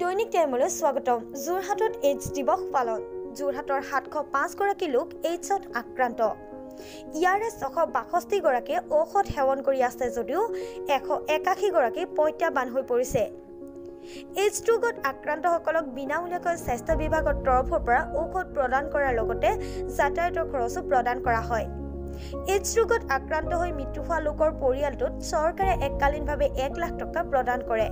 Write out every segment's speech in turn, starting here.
দৈনিক টাইমলৈ স্বাগতম। যোৰহাটত এইডছ দিৱস পালন। যোৰহাটৰ 705 গৰাকী লোক এইডছত আক্ৰান্ত। ইয়াৰে 662 গৰাকীয়ে ঔষধ সেৱন কৰি আছে যদিও 181 গৰাকী প্ৰত্যাহ্বান হৈ পৰিছে। এইডছ ৰোগত আক্ৰান্তসকলক বিনামূলীয়াকৈ স্বাস্থ্য বিভাগৰ তৰফৰ পৰা ঔষধ প্ৰদান কৰাৰ লগতে যাতায়াতৰ খৰচো প্ৰদান কৰা হয়। এইডছ ৰোগত আক্ৰান্ত হৈ মৃত্যু হোৱা লোকৰ পৰিয়ালটোত চৰকাৰে এককালীনভাৱে 1 লাখ টকা প্ৰদান কৰে।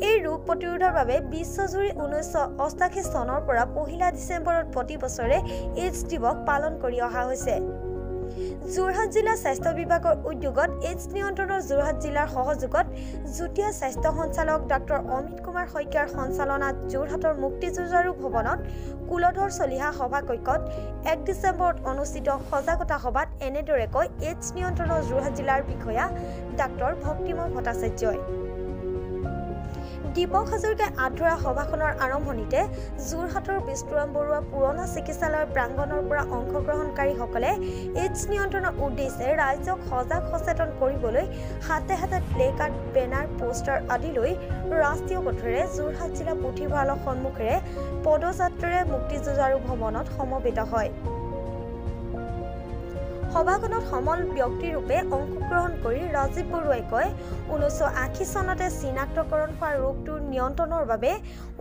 এই ৰোগ প্ৰতিৰোধৰ বাবে বিশ্বজুৰি 1988 চনৰ পৰা 1 ডিচেম্বৰত প্ৰতি বছৰে এইডছ দিৱস পালন কৰি অহা হৈছে। যোৰহাট জিলা স্বাস্থ্য বিভাগৰ উদ্যোগত এইডছ নিয়ন্ত্ৰণৰ যোৰহাট জিলাৰ সহযোগত যুটীয়া স্বাস্থ্য সঞ্চালক ডাক্তৰ অমিত কুমাৰ শইকীয়াৰ সঞ্চালনাত যোৰহাটৰ মুক্তিযুঁজাৰু ভৱনত কুলধৰ চলিহা সভাকক্ষত 1 ডিচেম্বৰত অনুষ্ঠিত সজাগতা সভাত এনেদৰে কয় এইডছ নিয়ন্ত্ৰণৰ যোৰহাট জিলাৰ বিষয়া ডাক্তৰ ভক্তিময় ভট্টাচাৰ্যই। দীপক হাজৰিকাই আধৰুৱা সভাখনৰ আৰম্ভণিতে যোৰহাটৰ বিষ্ণুৰাম বৰুৱা পুৰণা চিকিৎসালয়ৰ প্ৰাংগণৰ পৰা অংশগ্ৰহণকাৰীসকলে এইডছ নিয়ন্ত্ৰণৰ উদ্দেশ্যে ৰাইজক সজাগ সচেতন কৰিবলৈ হাতে হাতে প্লে কাৰ্ড, বেনাৰ, পোষ্টাৰ আদি লৈ ৰাষ্ট্ৰীয় পথেৰে যোৰহাট জিলা পুথিভঁৰালৰ সন্মুখেৰে পদযাত্ৰাৰে মুক্তিযুঁজাৰু ভৱনত সমবেত হয়। সভাখনত সমল ব্যক্তিৰূপে অংশগ্ৰহণ কৰি ৰাজীৱ বৰুৱাই কয়, 1980 চনতে চিনাক্তকৰণ হোৱা ৰোগটোৰ নিয়ন্ত্ৰণৰ বাবে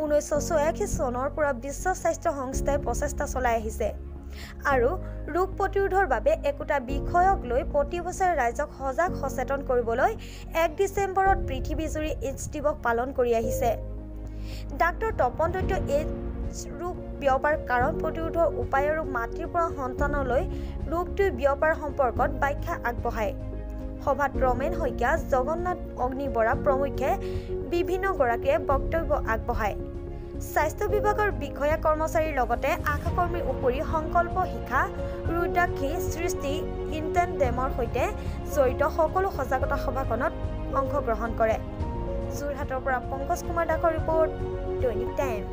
1986 চনৰ পৰা বিশ্ব স্বাস্থ্য সংস্থাই প্ৰচেষ্টা চলাই আহিছে আৰু ৰোগ প্ৰতিৰোধৰ বাবে একোটা বিষয়ক লৈ প্ৰতি বছৰে ৰাইজক সজাগ সচেতন কৰিবলৈ 1 ডিচেম্বৰত পৃথিৱীজুৰি এইডছ দিৱস পালন কৰি আহিছে। ডাক্তৰ তপন দত্তই এইডছ ৰোগ বিয়পাৰ কাৰণ, প্ৰতিৰোধৰ উপায় আৰু মাতৃৰ পৰা সন্তানলৈ ৰোগটোৰ বিয়পাৰ সম্পৰ্কত ব্যাখ্যা আগবঢ়ায়। সভাত ৰমেন শইকীয়া, জগন্নাথ অগ্নিবৰা প্ৰমুখ্যে বিভিন্নগৰাকীয়ে বক্তব্য আগবঢ়ায়। স্বাস্থ্য বিভাগৰ বিষয়া কৰ্মচাৰীৰ লগতে আশাকৰ্মীৰ উপৰি সংকল্প শিক্ষা, ৰুদ্ৰাক্ষী, সৃষ্টি, ইণ্টেণ্ডেমৰ সৈতে জড়িত সকলো সজাগতা সভাখনত অংশগ্ৰহণ কৰে। যোৰহাটৰ পৰা পংকজ কুমাৰ দাসৰ ৰিপৰ্ট, দৈনিক টাইম।